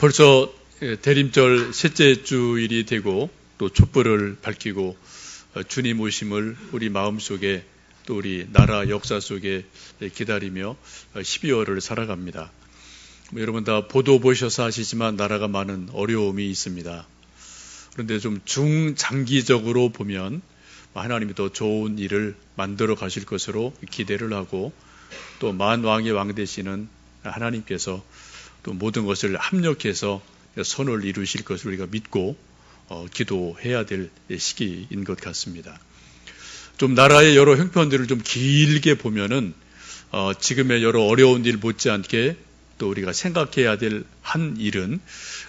벌써 대림절 셋째 주일이 되고 또 촛불을 밝히고 주님 오심을 우리 마음속에 또 우리 나라 역사 속에 기다리며 12월을 살아갑니다. 여러분 다 보도 보셔서 아시지만 나라가 많은 어려움이 있습니다. 그런데 좀 중장기적으로 보면 하나님이 더 좋은 일을 만들어 가실 것으로 기대를 하고 또 만왕의 왕 되시는 하나님께서 또 모든 것을 합력해서 선을 이루실 것을 우리가 믿고 기도해야 될 시기인 것 같습니다. 좀 나라의 여러 형편들을 좀 길게 보면은 지금의 여러 어려운 일 못지않게 또 우리가 생각해야 될 한 일은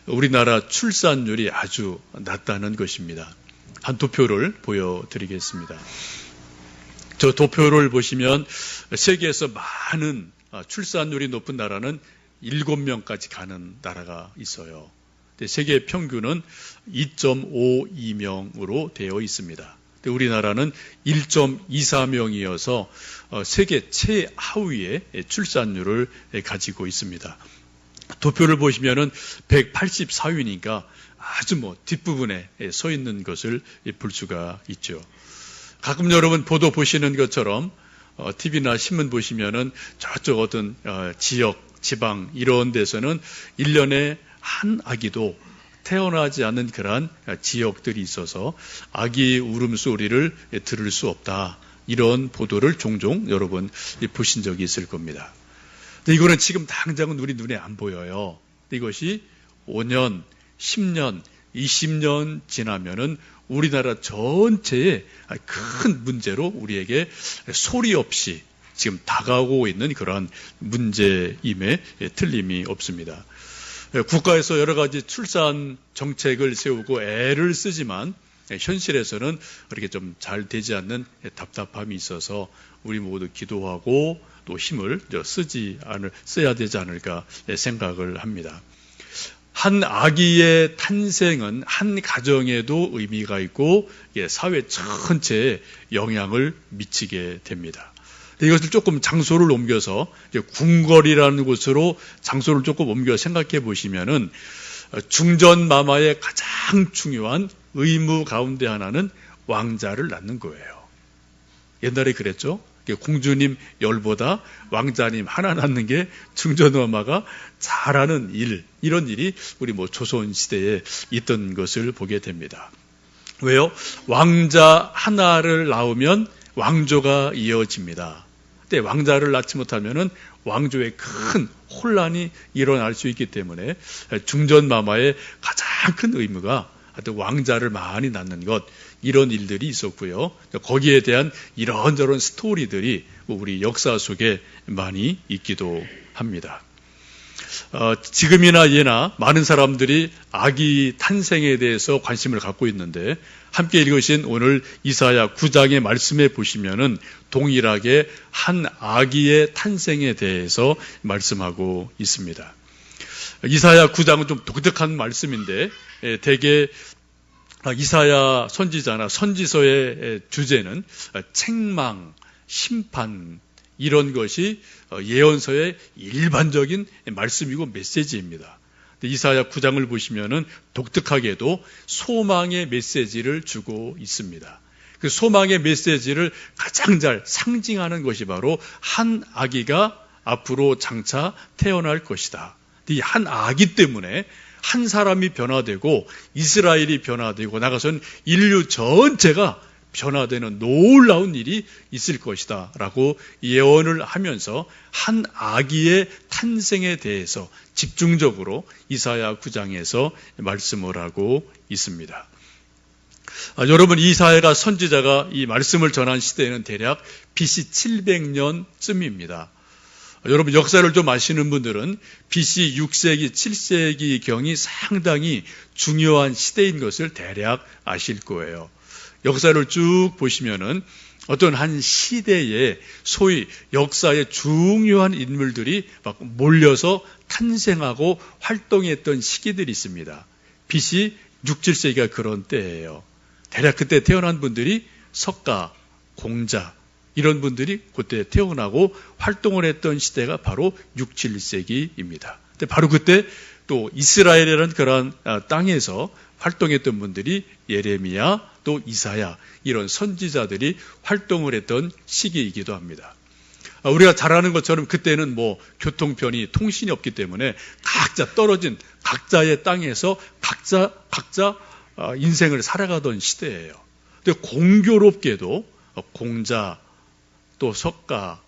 우리나라 출산율이 아주 낮다는 것입니다. 한 도표를 보여드리겠습니다. 저 도표를 보시면 세계에서 많은 출산율이 높은 나라는 7명까지 가는 나라가 있어요. 세계 평균은 2.52명으로 되어 있습니다. 우리나라는 1.24명이어서 세계 최하위의 출산율을 가지고 있습니다. 도표를 보시면은 184위니까 아주 뒷부분에 서 있는 것을 볼 수가 있죠. 가끔 여러분 보도 보시는 것처럼 TV나 신문 보시면은 저쪽 어떤 지역, 지방 이런 데서는 1년에 한 아기도 태어나지 않는 그러한 지역들이 있어서 아기 울음소리를 들을 수 없다. 이런 보도를 종종 여러분 보신 적이 있을 겁니다. 근데 이거는 지금 당장은 우리 눈에 안 보여요. 이것이 5년, 10년, 20년 지나면은 우리나라 전체의 큰 문제로 우리에게 소리 없이 지금 다가오고 있는 그러한 문제임에 틀림이 없습니다. 국가에서 여러 가지 출산 정책을 세우고 애를 쓰지만 현실에서는 그렇게 좀 잘 되지 않는 답답함이 있어서 우리 모두 기도하고 또 힘을 써야 되지 않을까 생각을 합니다. 한 아기의 탄생은 한 가정에도 의미가 있고 사회 전체에 영향을 미치게 됩니다. 이것을 조금 장소를 옮겨서 궁궐이라는 곳으로 장소를 조금 옮겨 생각해 보시면은 중전마마의 가장 중요한 의무 가운데 하나는 왕자를 낳는 거예요. 옛날에 그랬죠. 공주님 10보다 왕자님 하나 낳는 게 중전마마가 잘하는 일, 이런 일이 우리 조선시대에 있던 것을 보게 됩니다. 왜요? 왕자 하나를 낳으면 왕조가 이어집니다. 근데 왕자를 낳지 못하면은 왕조에 큰 혼란이 일어날 수 있기 때문에 중전마마의 가장 큰 의무가 하여튼 왕자를 많이 낳는 것, 이런 일들이 있었고요. 거기에 대한 이런저런 스토리들이 우리 역사 속에 많이 있기도 합니다. 지금이나 예나 많은 사람들이 아기 탄생에 대해서 관심을 갖고 있는데 함께 읽으신 오늘 이사야 9장의 말씀에 보시면은 동일하게 한 아기의 탄생에 대해서 말씀하고 있습니다. 이사야 9장은 좀 독특한 말씀인데 대개 이사야 선지자나 선지서의 주제는 책망, 심판 이런 것이 예언서의 일반적인 말씀이고 메시지입니다. 이사야 9장을 보시면은 독특하게도 소망의 메시지를 주고 있습니다. 그 소망의 메시지를 가장 잘 상징하는 것이 바로 한 아기가 앞으로 장차 태어날 것이다. 이 한 아기 때문에 한 사람이 변화되고 이스라엘이 변화되고 나가서는 인류 전체가 변화되는 놀라운 일이 있을 것이다 라고 예언을 하면서 한 아기의 탄생에 대해서 집중적으로 이사야 9장에서 말씀을 하고 있습니다. 여러분, 이사야가 선지자가 이 말씀을 전한 시대에는 대략 BC 700년쯤입니다. 여러분, 역사를 좀 아시는 분들은 BC 6세기, 7세기 경이 상당히 중요한 시대인 것을 대략 아실 거예요. 역사를 쭉 보시면은 어떤 한 시대에 소위 역사의 중요한 인물들이 막 몰려서 탄생하고 활동했던 시기들이 있습니다. BC 6, 7세기가 그런 때예요. 대략 그때 태어난 분들이 석가, 공자 이런 분들이 그때 태어나고 활동을 했던 시대가 바로 6, 7세기입니다. 근데 바로 그때 또 이스라엘이라는 그러한 땅에서 활동했던 분들이 예레미야 또 이사야 이런 선지자들이 활동을 했던 시기이기도 합니다. 우리가 잘 아는 것처럼 그때는 뭐 교통편이 통신이 없기 때문에 각자 떨어진 각자의 땅에서 각자 인생을 살아가던 시대예요. 근데 공교롭게도 공자 또 석가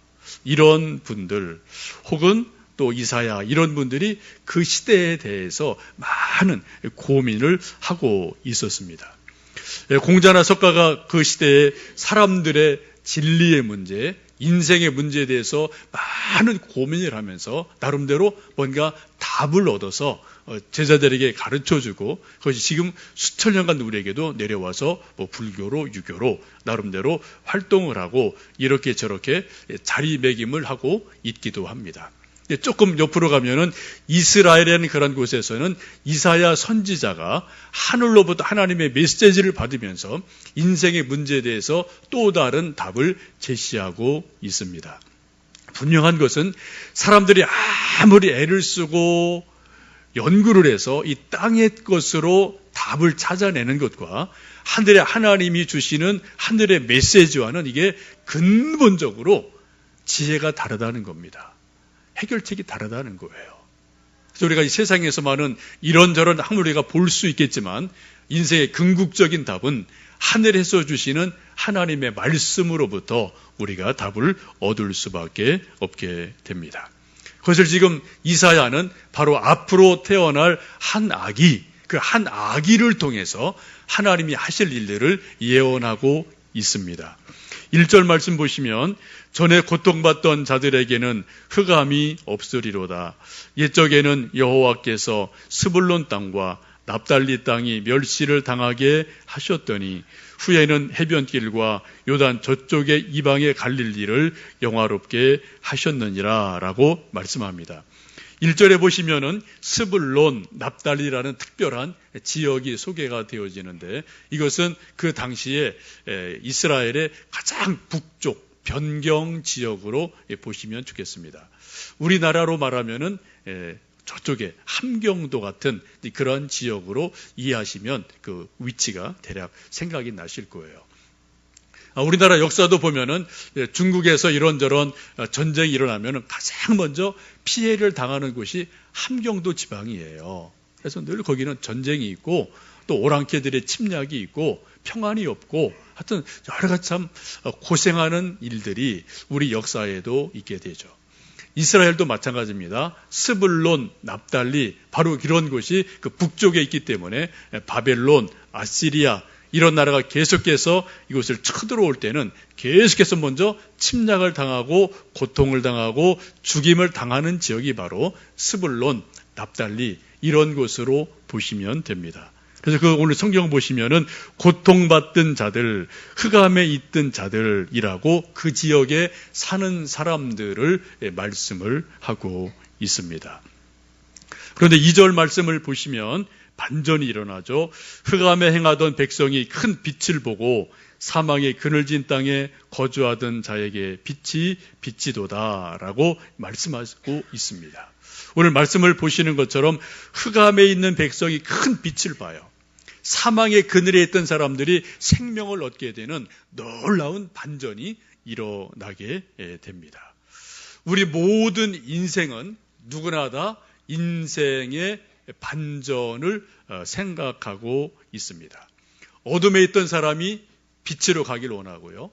이런 분들 혹은 또 이사야 이런 분들이 그 시대에 대해서 많은 고민을 하고 있었습니다. 공자나 석가가 그 시대의 사람들의 진리의 문제, 인생의 문제에 대해서 많은 고민을 하면서 나름대로 뭔가 답을 얻어서 제자들에게 가르쳐주고 그것이 지금 수천 년간 우리에게도 내려와서 뭐 불교로 유교로 나름대로 활동을 하고 이렇게 저렇게 자리매김을 하고 있기도 합니다. 조금 옆으로 가면은 이스라엘이라는 그런 곳에서는 이사야 선지자가 하늘로부터 하나님의 메시지를 받으면서 인생의 문제에 대해서 또 다른 답을 제시하고 있습니다. 분명한 것은 사람들이 아무리 애를 쓰고 연구를 해서 이 땅의 것으로 답을 찾아내는 것과 하늘의 하나님이 주시는 하늘의 메시지와는 이게 근본적으로 지혜가 다르다는 겁니다. 해결책이 다르다는 거예요. 그래서 우리가 이 세상에서 많은 이런저런 학문을 볼 수 있겠지만 인생의 궁극적인 답은 하늘에서 주시는 하나님의 말씀으로부터 우리가 답을 얻을 수밖에 없게 됩니다. 그것을 지금 이사야는 바로 앞으로 태어날 한 아기, 그 한 아기를 통해서 하나님이 하실 일들을 예언하고 있습니다. 1절 말씀 보시면 전에 고통받던 자들에게는 흑암이 없으리로다. 옛적에는 여호와께서 스불론 땅과 납달리 땅이 멸시를 당하게 하셨더니 후에는 해변길과 요단 저쪽의 이방에 갈릴 일을 영화롭게 하셨느니라 라고 말씀합니다. 1절에 보시면은 스불론, 납달리라는 특별한 지역이 소개가 되어지는데 이것은 그 당시에 이스라엘의 가장 북쪽 변경 지역으로 보시면 좋겠습니다. 우리나라로 말하면은 저쪽에 함경도 같은 그런 지역으로 이해하시면 그 위치가 대략 생각이 나실 거예요. 우리나라 역사도 보면은 중국에서 이런저런 전쟁이 일어나면은 가장 먼저 피해를 당하는 곳이 함경도 지방이에요. 그래서 늘 거기는 전쟁이 있고 또 오랑캐들의 침략이 있고 평안이 없고 하여튼 여러 가지 참 고생하는 일들이 우리 역사에도 있게 되죠. 이스라엘도 마찬가지입니다. 스불론, 납달리 바로 이런 곳이 그 북쪽에 있기 때문에 바벨론, 아시리아 이런 나라가 계속해서 이곳을 쳐들어올 때는 계속해서 먼저 침략을 당하고 고통을 당하고 죽임을 당하는 지역이 바로 스불론, 납달리 이런 곳으로 보시면 됩니다. 그래서 그 오늘 성경 보시면은 고통받던 자들, 흑암에 있던 자들이라고 그 지역에 사는 사람들을 말씀을 하고 있습니다. 그런데 2절 말씀을 보시면 반전이 일어나죠. 흑암에 행하던 백성이 큰 빛을 보고 사망의 그늘진 땅에 거주하던 자에게 빛이 비치도다라고 말씀하고 있습니다. 오늘 말씀을 보시는 것처럼 흑암에 있는 백성이 큰 빛을 봐요. 사망의 그늘에 있던 사람들이 생명을 얻게 되는 놀라운 반전이 일어나게 됩니다. 우리 모든 인생은 누구나 다 인생의 반전을 생각하고 있습니다. 어둠에 있던 사람이 빛으로 가길 원하고요.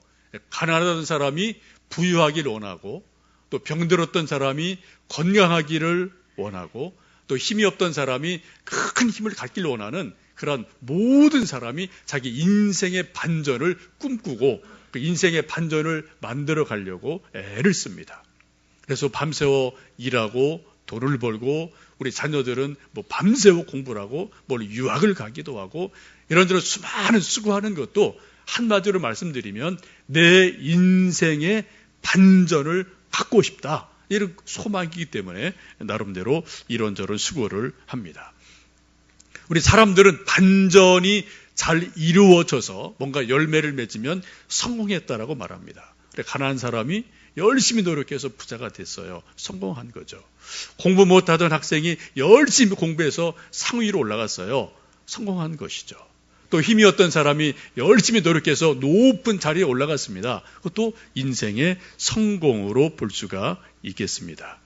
가난하던 사람이 부유하길 원하고 또 병들었던 사람이 건강하기를 원하고 또 힘이 없던 사람이 큰 힘을 갖길 원하는 그런 모든 사람이 자기 인생의 반전을 꿈꾸고 그 인생의 반전을 만들어 가려고 애를 씁니다. 그래서 밤새워 일하고 돈을 벌고 우리 자녀들은 뭐 밤새워 공부를 하고 뭘 유학을 가기도 하고 이런저런 수많은 수고하는 것도 한마디로 말씀드리면 내 인생의 반전을 갖고 싶다. 이런 소망이기 때문에 나름대로 이런저런 수고를 합니다. 우리 사람들은 반전이 잘 이루어져서 뭔가 열매를 맺으면 성공했다라고 말합니다. 가난한 사람이 열심히 노력해서 부자가 됐어요. 성공한 거죠. 공부 못하던 학생이 열심히 공부해서 상위로 올라갔어요. 성공한 것이죠. 또 힘이 없던 사람이 열심히 노력해서 높은 자리에 올라갔습니다. 그것도 인생의 성공으로 볼 수가 있겠습니다.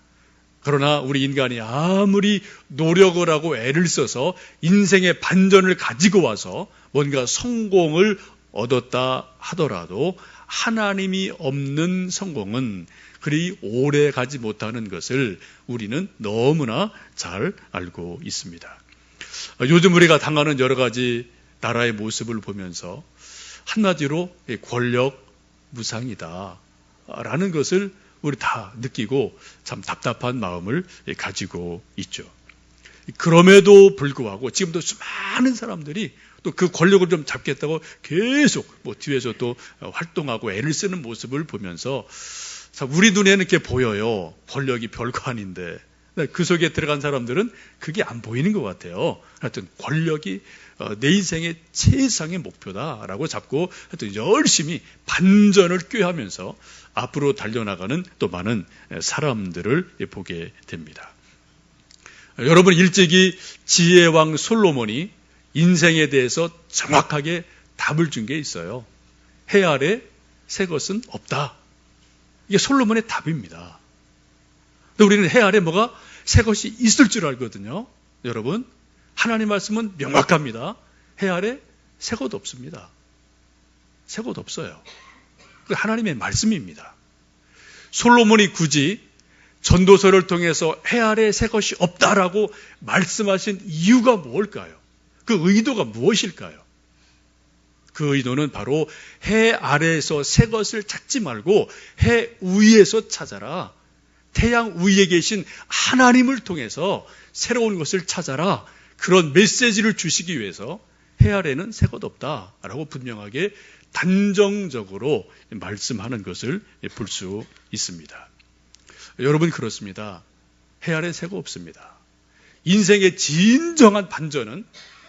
그러나 우리 인간이 아무리 노력을 하고 애를 써서 인생의 반전을 가지고 와서 뭔가 성공을 얻었다 하더라도 하나님이 없는 성공은 그리 오래 가지 못하는 것을 우리는 너무나 잘 알고 있습니다. 요즘 우리가 당하는 여러 가지 나라의 모습을 보면서 한마디로 권력 무상이다 라는 것을 우리 다 느끼고 참 답답한 마음을 가지고 있죠. 그럼에도 불구하고 지금도 수많은 사람들이 또 그 권력을 좀 잡겠다고 계속 뒤에서 또 활동하고 애를 쓰는 모습을 보면서 우리 눈에는 이렇게 보여요. 권력이 별거 아닌데. 그 속에 들어간 사람들은 그게 안 보이는 것 같아요. 하여튼 권력이 내 인생의 최상의 목표다라고 잡고 하여튼 열심히 반전을 꾀하면서 앞으로 달려나가는 또 많은 사람들을 보게 됩니다. 여러분, 일찍이 지혜왕 솔로몬이 인생에 대해서 정확하게 답을 준 게 있어요. 해 아래 새 것은 없다. 이게 솔로몬의 답입니다. 근데 우리는 해 아래 뭐가 새 것이 있을 줄 알거든요. 여러분, 하나님 말씀은 명확합니다. 해 아래 새 것 없습니다. 새 것 없어요. 그 하나님의 말씀입니다. 솔로몬이 굳이 전도서를 통해서 해 아래 새 것이 없다라고 말씀하신 이유가 뭘까요? 그 의도가 무엇일까요? 그 의도는 바로 해 아래에서 새 것을 찾지 말고 해 위에서 찾아라. 태양 위에 계신 하나님을 통해서 새로운 것을 찾아라. 그런 메시지를 주시기 위해서 해 아래는 새 것 없다라고 분명하게 단정적으로 말씀하는 것을 볼 수 있습니다. 여러분, 그렇습니다. 해 아래 새 것 없습니다. 인생의 진정한 반전은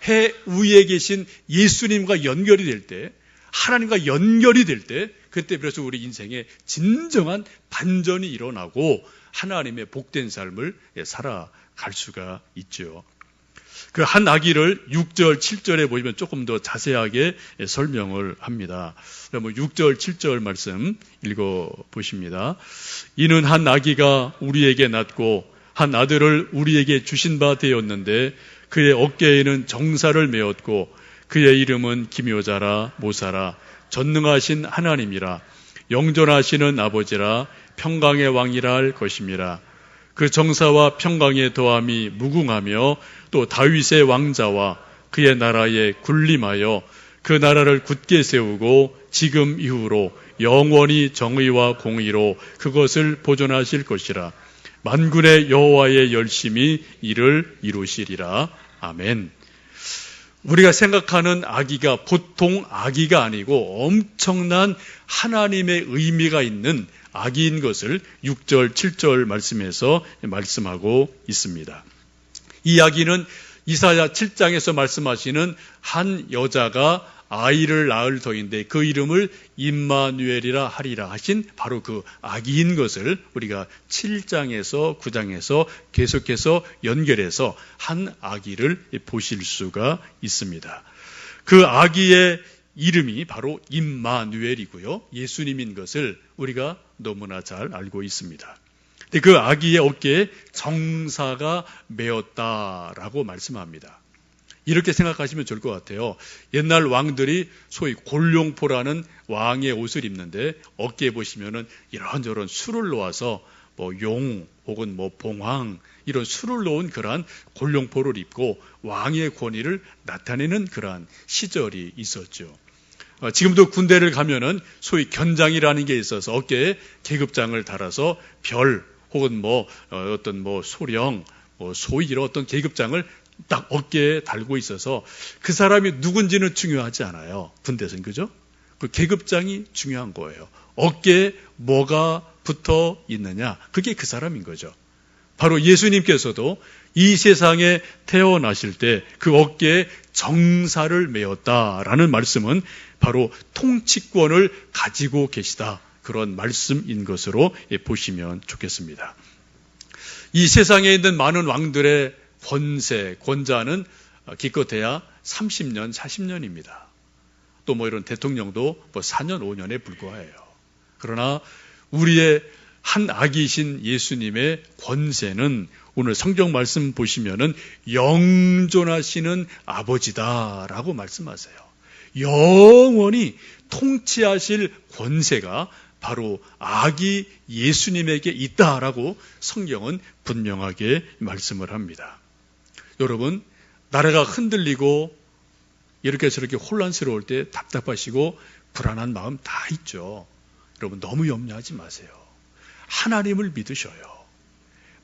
해 위에 계신 예수님과 연결이 될 때, 하나님과 연결이 될 때, 그때 비로소 우리 인생에 진정한 반전이 일어나고 하나님의 복된 삶을 살아갈 수가 있죠. 그 한 아기를 6절, 7절에 보시면 조금 더 자세하게 설명을 합니다. 그럼 6절, 7절 말씀 읽어보십니다. 이는 한 아기가 우리에게 낳고 한 아들을 우리에게 주신 바 되었는데 그의 어깨에는 정사를 메었고 그의 이름은 기묘자라 모사라 전능하신 하나님이라 영존하시는 아버지라 평강의 왕이라 할 것임이라. 그 정사와 평강의 도함이 무궁하며 또 다윗의 왕자와 그의 나라에 군림하여 그 나라를 굳게 세우고 지금 이후로 영원히 정의와 공의로 그것을 보존하실 것이라. 만군의 여호와의 열심히 이를 이루시리라. 아멘. 우리가 생각하는 아기가 보통 아기가 아니고 엄청난 하나님의 의미가 있는 아기인 것을 6절, 7절 말씀에서 말씀하고 있습니다. 이 아기는 이사야 7장에서 말씀하시는 한 여자가 아이를 낳을 터인데 그 이름을 임마누엘이라 하리라 하신 바로 그 아기인 것을 우리가 7장에서 9장에서 계속해서 연결해서 한 아기를 보실 수가 있습니다. 그 아기의 이름이 바로 임마누엘이고요. 예수님인 것을 우리가 너무나 잘 알고 있습니다. 근데 그 아기의 어깨에 정사가 메었다라고 말씀합니다. 이렇게 생각하시면 좋을 것 같아요. 옛날 왕들이 소위 골룡포라는 왕의 옷을 입는데 어깨에 보시면은 이런저런 술을 놓아서 용 혹은 봉황 이런 술을 놓은 그러한 골룡포를 입고 왕의 권위를 나타내는 그러한 시절이 있었죠. 지금도 군대를 가면은 소위 견장이라는 게 있어서 어깨에 계급장을 달아서 별 혹은 어떤 소령, 소위 이런 어떤 계급장을 딱 어깨에 달고 있어서 그 사람이 누군지는 중요하지 않아요. 군대에서는, 그죠? 그 계급장이 중요한 거예요. 어깨에 뭐가 붙어 있느냐, 그게 그 사람인 거죠. 바로 예수님께서도 이 세상에 태어나실 때 그 어깨에 정사를 메었다라는 말씀은 바로 통치권을 가지고 계시다, 그런 말씀인 것으로 보시면 좋겠습니다. 이 세상에 있는 많은 왕들의 권세, 권자는 기껏해야 30년, 40년입니다. 또 이런 대통령도 4년, 5년에 불과해요. 그러나 우리의 한 아기이신 예수님의 권세는 오늘 성경 말씀 보시면은 영존하시는 아버지다라고 말씀하세요. 영원히 통치하실 권세가 바로 아기 예수님에게 있다라고 성경은 분명하게 말씀을 합니다. 여러분, 나라가 흔들리고 이렇게 저렇게 혼란스러울 때 답답하시고 불안한 마음 다 있죠. 여러분 너무 염려하지 마세요. 하나님을 믿으셔요.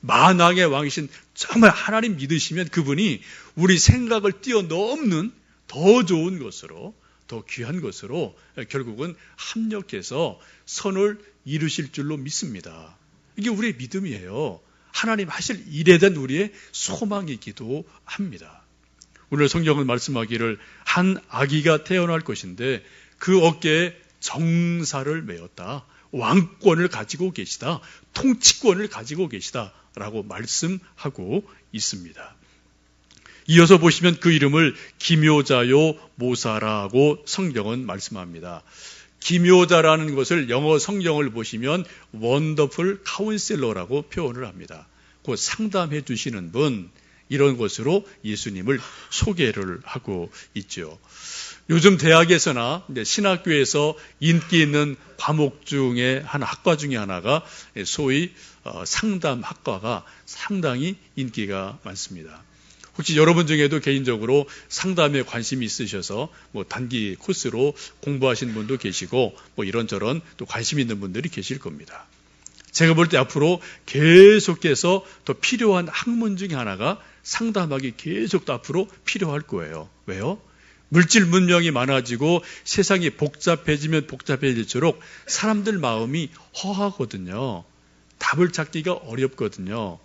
만왕의 왕이신 정말 하나님 믿으시면 그분이 우리 생각을 뛰어넘는 더 좋은 것으로, 더 귀한 것으로 결국은 합력해서 선을 이루실 줄로 믿습니다. 이게 우리의 믿음이에요. 하나님 하실 일에 대한 우리의 소망이기도 합니다. 오늘 성경은 말씀하기를 한 아기가 태어날 것인데 그 어깨에 정사를 메었다. 왕권을 가지고 계시다. 통치권을 가지고 계시다. 라고 말씀하고 있습니다. 이어서 보시면 그 이름을 기묘자요 모사라고 성경은 말씀합니다. 기묘자라는 것을 영어 성경을 보시면 원더풀 카운셀러라고 표현을 합니다. 곧 상담해 주시는 분, 이런 것으로 예수님을 소개를 하고 있죠. 요즘 대학에서나 신학교에서 인기 있는 과목 중에 한 학과 중에 하나가 소위 상담학과가 상당히 인기가 많습니다. 혹시 여러분 중에도 개인적으로 상담에 관심이 있으셔서 단기 코스로 공부하시는 분도 계시고 이런저런 또 관심 있는 분들이 계실 겁니다. 제가 볼 때 앞으로 계속해서 더 필요한 학문 중에 하나가 상담학이 계속 또 앞으로 필요할 거예요. 왜요? 물질 문명이 많아지고 세상이 복잡해지면 복잡해질수록 사람들 마음이 허하거든요. 답을 찾기가 어렵거든요.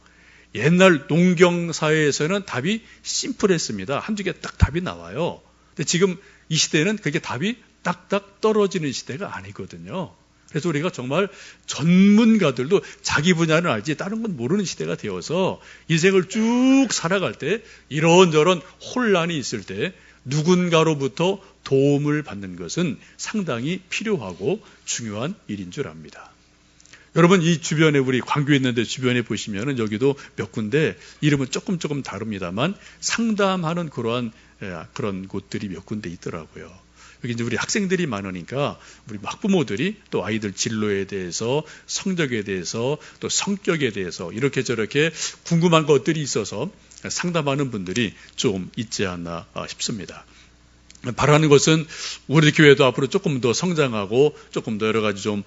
옛날 농경사회에서는 답이 심플했습니다. 한두 개 딱 답이 나와요. 근데 지금 이 시대는 그게 답이 딱딱 떨어지는 시대가 아니거든요. 그래서 우리가 정말 전문가들도 자기 분야는 알지 다른 건 모르는 시대가 되어서 인생을 쭉 살아갈 때 이런저런 혼란이 있을 때 누군가로부터 도움을 받는 것은 상당히 필요하고 중요한 일인 줄 압니다. 여러분 이 주변에 우리 광교에 있는데 주변에 보시면은 여기도 몇 군데 이름은 조금 다릅니다만 상담하는 그런 곳들이 몇 군데 있더라고요. 여기 이제 우리 학생들이 많으니까 우리 학부모들이 또 아이들 진로에 대해서 성적에 대해서 또 성격에 대해서 이렇게 저렇게 궁금한 것들이 있어서 상담하는 분들이 좀 있지 않나 싶습니다. 바라는 것은 우리 교회도 앞으로 조금 더 성장하고 조금 더 여러 가지 좀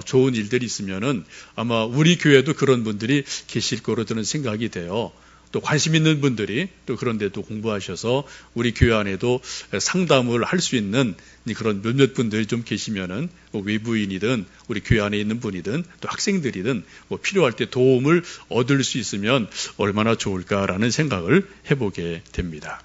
좋은 일들이 있으면은 아마 우리 교회도 그런 분들이 계실 거로 저는 생각이 돼요. 또 관심 있는 분들이 또 그런데 또 공부하셔서 우리 교회 안에도 상담을 할 수 있는 그런 몇몇 분들이 좀 계시면은 외부인이든 우리 교회 안에 있는 분이든 또 학생들이든 필요할 때 도움을 얻을 수 있으면 얼마나 좋을까라는 생각을 해보게 됩니다.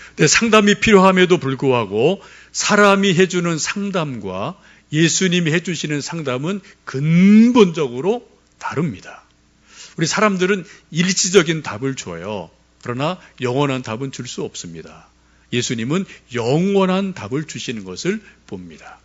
근데 상담이 필요함에도 불구하고 사람이 해주는 상담과 예수님이 해주시는 상담은 근본적으로 다릅니다. 우리 사람들은 일시적인 답을 줘요. 그러나 영원한 답은 줄 수 없습니다. 예수님은 영원한 답을 주시는 것을 봅니다.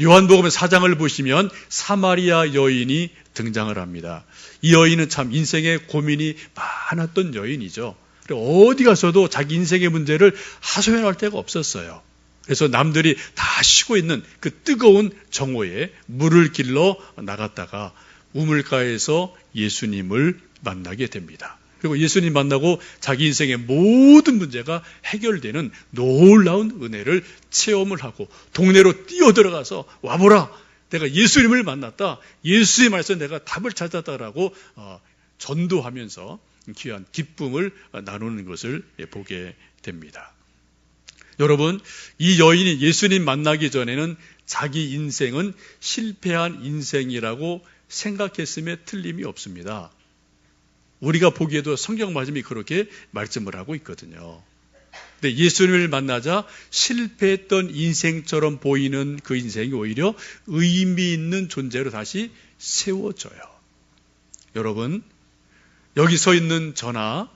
요한복음 4장을 보시면 사마리아 여인이 등장을 합니다. 이 여인은 참 인생에 고민이 많았던 여인이죠. 어디 가서도 자기 인생의 문제를 하소연할 데가 없었어요. 그래서 남들이 다 쉬고 있는 그 뜨거운 정오에 물을 길러 나갔다가 우물가에서 예수님을 만나게 됩니다. 그리고 예수님 만나고 자기 인생의 모든 문제가 해결되는 놀라운 은혜를 체험을 하고 동네로 뛰어들어가서 와보라, 내가 예수님을 만났다, 예수님 말씀 내가 답을 찾았다라고 전도하면서 귀한 기쁨을 나누는 것을 보게 됩니다. 여러분, 이 여인이 예수님 만나기 전에는 자기 인생은 실패한 인생이라고 생각했음에 틀림이 없습니다. 우리가 보기에도 성경 말씀이 그렇게 말씀을 하고 있거든요. 근데 예수님을 만나자 실패했던 인생처럼 보이는 그 인생이 오히려 의미 있는 존재로 다시 세워져요. 여러분, 여기 서 있는 저나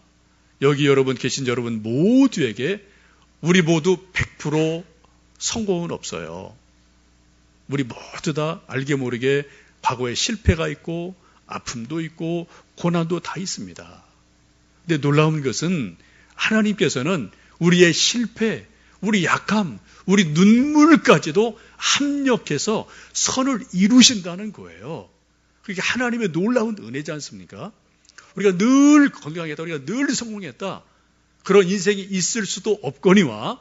여기 여러분 계신 여러분 모두에게 우리 모두 100% 성공은 없어요. 우리 모두 다 알게 모르게 과거에 실패가 있고 아픔도 있고 고난도 다 있습니다. 근데 놀라운 것은 하나님께서는 우리의 실패, 우리 약함, 우리 눈물까지도 합력해서 선을 이루신다는 거예요. 그게 하나님의 놀라운 은혜지 않습니까? 우리가 늘 건강했다, 우리가 늘 성공했다, 그런 인생이 있을 수도 없거니와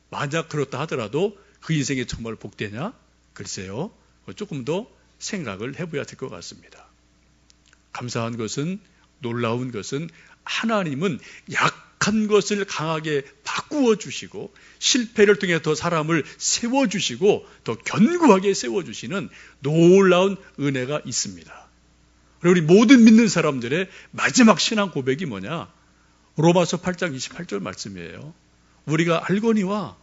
만약 그렇다 하더라도 그 인생이 정말 복되냐? 글쎄요. 조금 더 생각을 해봐야 될 것 같습니다. 감사한 것은, 놀라운 것은 하나님은 약한 것을 강하게 바꾸어 주시고 실패를 통해 더 사람을 세워주시고 더 견고하게 세워주시는 놀라운 은혜가 있습니다. 그리고 우리 모든 믿는 사람들의 마지막 신앙 고백이 뭐냐? 로마서 8장 28절 말씀이에요. 우리가 알거니와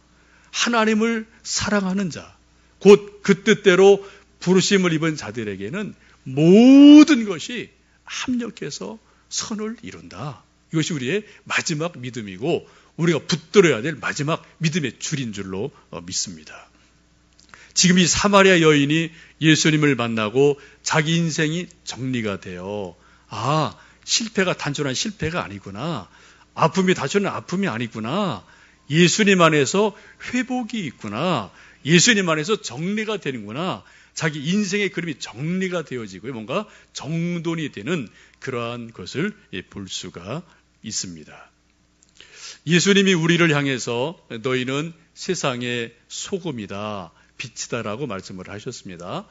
하나님을 사랑하는 자, 곧 그 뜻대로 부르심을 입은 자들에게는 모든 것이 합력해서 선을 이룬다. 이것이 우리의 마지막 믿음이고 우리가 붙들어야 될 마지막 믿음의 줄인 줄로 믿습니다. 지금 이 사마리아 여인이 예수님을 만나고 자기 인생이 정리가 돼요. 아, 실패가 단순한 실패가 아니구나. 아픔이 단순한 아픔이 아니구나. 예수님 안에서 회복이 있구나. 예수님 안에서 정리가 되는구나. 자기 인생의 그림이 정리가 되어지고 뭔가 정돈이 되는 그러한 것을 볼 수가 있습니다. 예수님이 우리를 향해서 너희는 세상의 소금이다, 빛이다라고 말씀을 하셨습니다.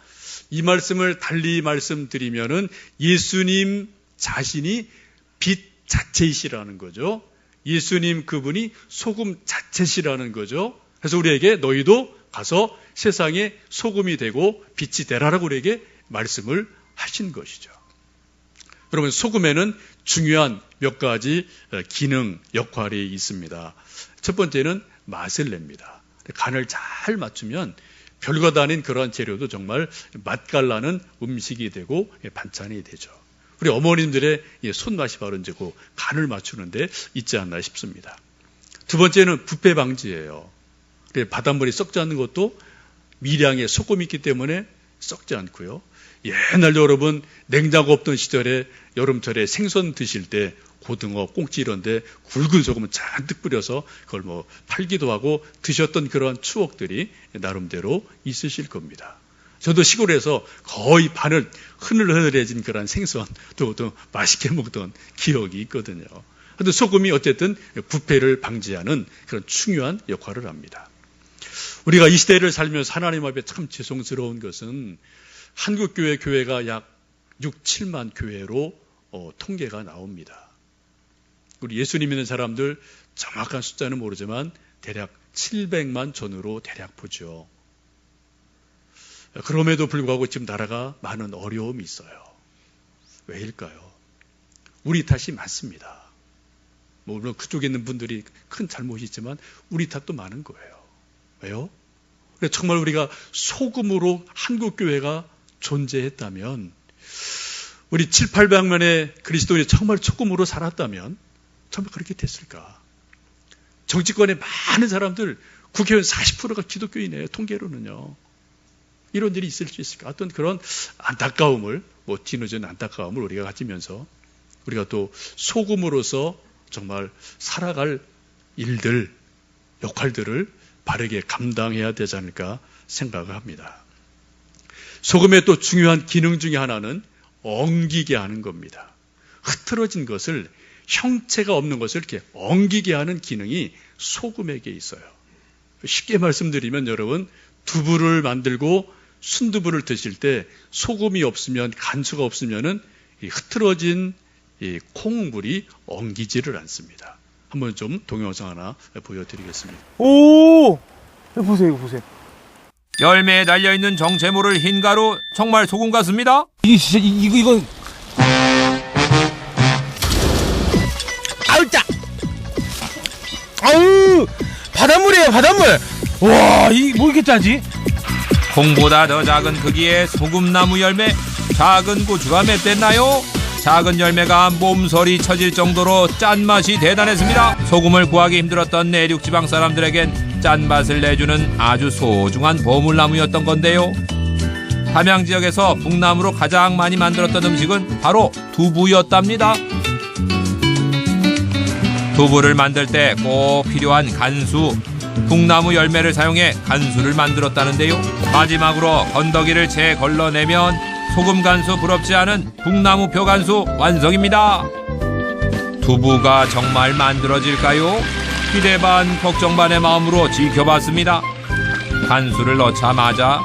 이 말씀을 달리 말씀드리면은 예수님 자신이 빛 자체이시라는 거죠. 예수님 그분이 소금 자체시라는 거죠. 그래서 우리에게 너희도 가서 세상의 소금이 되고 빛이 되라라고 우리에게 말씀을 하신 것이죠. 여러분, 소금에는 중요한 몇 가지 기능, 역할이 있습니다. 첫 번째는 맛을 냅니다. 간을 잘 맞추면 별것 아닌 그러한 재료도 정말 맛깔나는 음식이 되고 반찬이 되죠. 우리 어머님들의 손맛이 바로 이제 그 간을 맞추는데 있지 않나 싶습니다. 두 번째는 부패 방지예요. 바닷물이 썩지 않는 것도 미량의 소금이 있기 때문에 썩지 않고요. 옛날 여러분 냉장고 없던 시절에 여름철에 생선 드실 때 고등어, 꽁치 이런데 굵은 소금을 잔뜩 뿌려서 그걸 뭐 팔기도 하고 드셨던 그런 추억들이 나름대로 있으실 겁니다. 저도 시골에서 거의 반을 흐늘흐늘해진 그런 생선 또 맛있게 먹던 기억이 있거든요. 그런데 소금이 어쨌든 부패를 방지하는 그런 중요한 역할을 합니다. 우리가 이 시대를 살면서 하나님 앞에 참 죄송스러운 것은 한국교회 교회가 약 6, 7만 교회로 통계가 나옵니다. 우리 예수님 믿는 사람들 정확한 숫자는 모르지만 대략 700만 전후로 대략 보죠. 그럼에도 불구하고 지금 나라가 많은 어려움이 있어요. 왜일까요? 우리 탓이 많습니다. 물론 그쪽에 있는 분들이 큰 잘못이 있지만 우리 탓도 많은 거예요. 왜요? 정말 우리가 소금으로 한국교회가 존재했다면, 우리 7, 800만의 그리스도인이 정말 소금으로 살았다면 정말 그렇게 됐을까? 정치권에 많은 사람들, 국회의원 40%가 기독교인이에요. 통계로는요. 이런 일이 있을 수 있을까? 어떤 그런 안타까움을, 뒤늦은 안타까움을 우리가 가지면서 우리가 또 소금으로서 정말 살아갈 일들, 역할들을 바르게 감당해야 되지 않을까 생각을 합니다. 소금의 또 중요한 기능 중에 하나는 엉기게 하는 겁니다. 흐트러진 것을, 형체가 없는 것을 이렇게 엉기게 하는 기능이 소금에게 있어요. 쉽게 말씀드리면 여러분, 두부를 만들고 순두부를 드실 때 소금이 없으면, 간수가 없으면은 이 흐트러진 이 콩물이 엉기지를 않습니다. 한번 좀 동영상 하나 보여드리겠습니다. 오! 보세요, 이거 보세요. 열매에 달려있는 정체모를 흰가루, 정말 소금 같습니다. 이게 진짜, 이건. 아우, 짜! 아우! 바닷물이에요, 바닷물. 와, 이 뭐 이렇게 짜지? 콩보다 더 작은 크기의 소금나무 열매. 작은 고추가 맵됐나요? 작은 열매가 몸서리 쳐질 정도로 짠맛이 대단했습니다. 소금을 구하기 힘들었던 내륙지방 사람들에겐 짠맛을 내주는 아주 소중한 보물나무였던 건데요. 담양 지역에서 북남으로 가장 많이 만들었던 음식은 바로 두부였답니다. 두부를 만들 때 꼭 필요한 간수, 북나무 열매를 사용해 간수를 만들었다는데요. 마지막으로 건더기를 채 걸러내면 소금 간수 부럽지 않은 북나무 표 간수 완성입니다. 두부가 정말 만들어질까요? 기대 반 걱정 반의 마음으로 지켜봤습니다. 간수를 넣자마자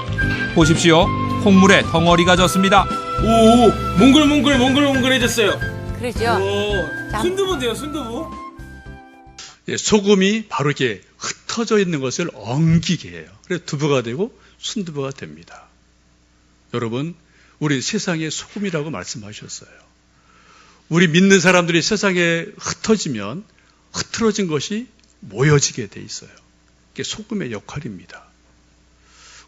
보십시오. 콩물에 덩어리가 졌습니다. 오, 몽글몽글해졌어요. 그러죠. 오, 순두부인데요, 순두부. 예, 소금이 바로 이렇게 흩어져 있는 것을 엉기게 해요. 그래서 두부가 되고 순두부가 됩니다. 여러분, 우리 세상에 소금이라고 말씀하셨어요. 우리 믿는 사람들이 세상에 흩어지면 흐트러진 것이 모여지게 돼 있어요. 이게 소금의 역할입니다.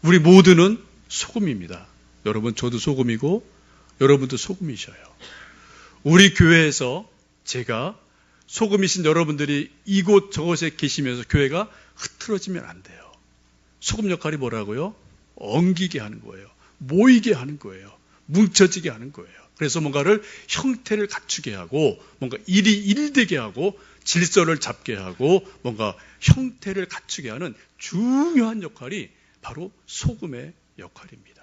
우리 모두는 소금입니다. 여러분, 저도 소금이고 여러분도 소금이셔요. 우리 교회에서 제가 소금이신 여러분들이 이곳 저곳에 계시면서 교회가 흐트러지면 안 돼요. 소금 역할이 뭐라고요? 엉기게 하는 거예요. 모이게 하는 거예요. 뭉쳐지게 하는 거예요. 그래서 뭔가를 형태를 갖추게 하고 뭔가 일이 일되게 하고 질서를 잡게 하고 뭔가 형태를 갖추게 하는 중요한 역할이 바로 소금의 역할입니다.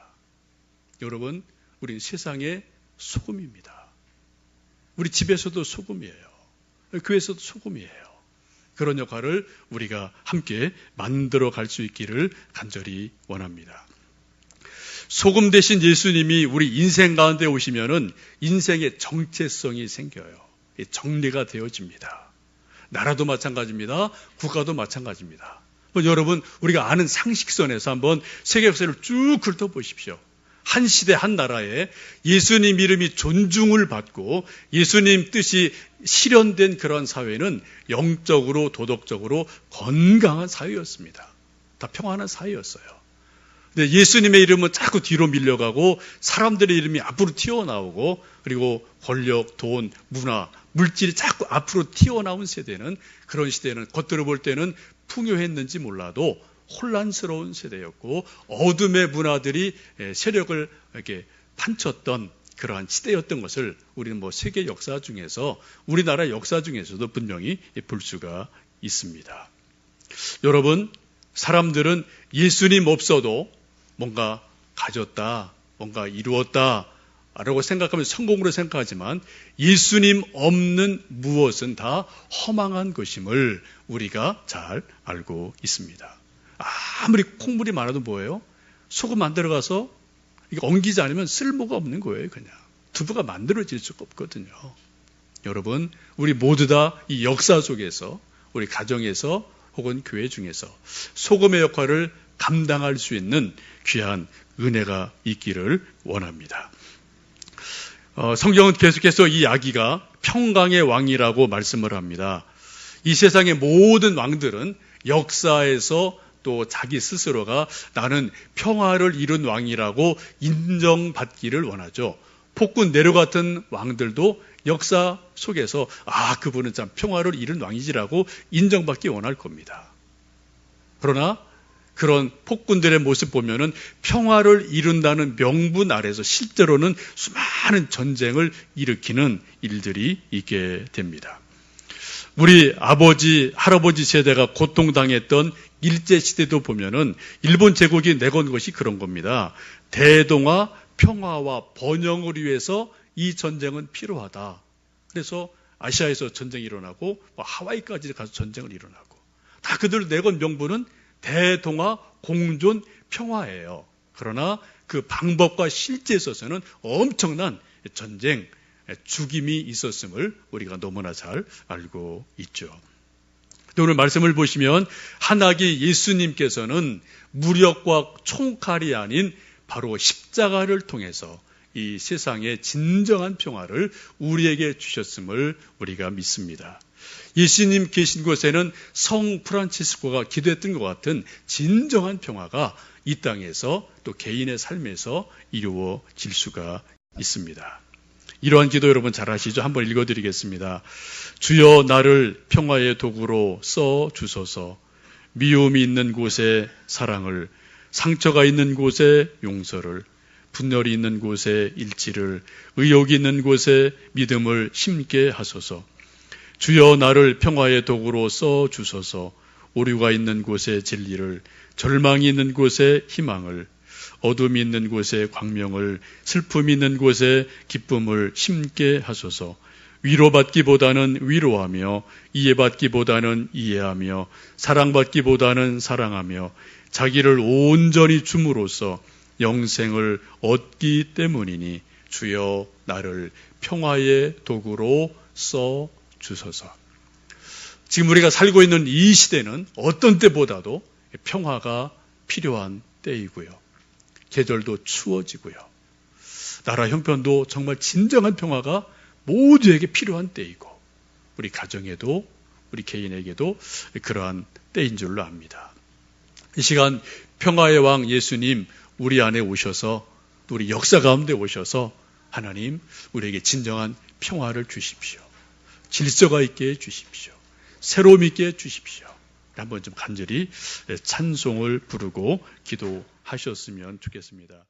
여러분, 우린 세상의 소금입니다. 우리 집에서도 소금이에요. 교회에서도 소금이에요. 그런 역할을 우리가 함께 만들어 갈 수 있기를 간절히 원합니다. 소금 대신 예수님이 우리 인생 가운데 오시면은 인생의 정체성이 생겨요. 정리가 되어집니다. 나라도 마찬가지입니다. 국가도 마찬가지입니다. 여러분, 우리가 아는 상식선에서 한번 세계 역사를 쭉 훑어보십시오. 한 시대 한 나라에 예수님 이름이 존중을 받고 예수님 뜻이 실현된 그런 사회는 영적으로 도덕적으로 건강한 사회였습니다. 다 평안한 사회였어요. 근데 예수님의 이름은 자꾸 뒤로 밀려가고 사람들의 이름이 앞으로 튀어나오고 그리고 권력, 돈, 문화, 물질이 자꾸 앞으로 튀어나온 세대는 그런 시대는 겉으로 볼 때는 풍요했는지 몰라도 혼란스러운 세대였고 어둠의 문화들이 세력을 이렇게 판쳤던 그러한 시대였던 것을 우리는 세계 역사 중에서 우리나라 역사 중에서도 분명히 볼 수가 있습니다. 여러분, 사람들은 예수님 없어도 뭔가 가졌다, 뭔가 이루었다 라고 생각하면 성공으로 생각하지만 예수님 없는 무엇은 다 허망한 것임을 우리가 잘 알고 있습니다. 아무리 콩물이 많아도 뭐예요? 소금 만들어 가서 엉기지 않으면 쓸모가 없는 거예요. 그냥 두부가 만들어질 수가 없거든요. 여러분, 우리 모두 다 이 역사 속에서 우리 가정에서 혹은 교회 중에서 소금의 역할을 감당할 수 있는 귀한 은혜가 있기를 원합니다. 성경은 계속해서 이 아기가 평강의 왕이라고 말씀을 합니다. 이 세상의 모든 왕들은 역사에서 또 자기 스스로가 나는 평화를 이룬 왕이라고 인정받기를 원하죠. 폭군 네로 같은 왕들도 역사 속에서 그분은 참 평화를 이룬 왕이지라고 인정받기 원할 겁니다. 그러나 그런 폭군들의 모습 보면은 평화를 이룬다는 명분 아래서 실제로는 수많은 전쟁을 일으키는 일들이 있게 됩니다. 우리 아버지, 할아버지 세대가 고통당했던 일제시대도 보면은 일본 제국이 내건 것이 그런 겁니다. 대동아 평화와 번영을 위해서 이 전쟁은 필요하다. 그래서 아시아에서 전쟁이 일어나고 하와이까지 가서 전쟁을 일어나고 다 그들 내건 명분은 대동아 공존 평화예요. 그러나 그 방법과 실제에 있어서는 엄청난 전쟁, 죽임이 있었음을 우리가 너무나 잘 알고 있죠. 오늘 말씀을 보시면 한 아기 예수님께서는 무력과 총칼이 아닌 바로 십자가를 통해서 이 세상의 진정한 평화를 우리에게 주셨음을 우리가 믿습니다. 예수님 계신 곳에는 성 프란치스코가 기도했던 것 같은 진정한 평화가 이 땅에서 또 개인의 삶에서 이루어질 수가 있습니다. 이러한 기도 여러분 잘 아시죠? 한번 읽어드리겠습니다. 주여 나를 평화의 도구로 써 주소서. 미움이 있는 곳에 사랑을, 상처가 있는 곳에 용서를, 분열이 있는 곳에 일치를, 의욕이 있는 곳에 믿음을 심게 하소서. 주여 나를 평화의 도구로 써 주소서. 오류가 있는 곳에 진리를, 절망이 있는 곳에 희망을, 어둠이 있는 곳에 광명을, 슬픔이 있는 곳에 기쁨을 심게 하소서. 위로받기보다는 위로하며, 이해받기보다는 이해하며, 사랑받기보다는 사랑하며, 자기를 온전히 줌으로써 영생을 얻기 때문이니 주여 나를 평화의 도구로 써 주소서. 지금 우리가 살고 있는 이 시대는 어떤 때보다도 평화가 필요한 때이고요. 계절도 추워지고요. 나라 형편도 정말 진정한 평화가 모두에게 필요한 때이고 우리 가정에도 우리 개인에게도 그러한 때인 줄로 압니다. 이 시간 평화의 왕 예수님 우리 안에 오셔서 또 우리 역사 가운데 오셔서 하나님 우리에게 진정한 평화를 주십시오. 질서가 있게 해주십시오. 새로움 있게 해주십시오. 한번 좀 간절히 찬송을 부르고 기도하셨으면 좋겠습니다.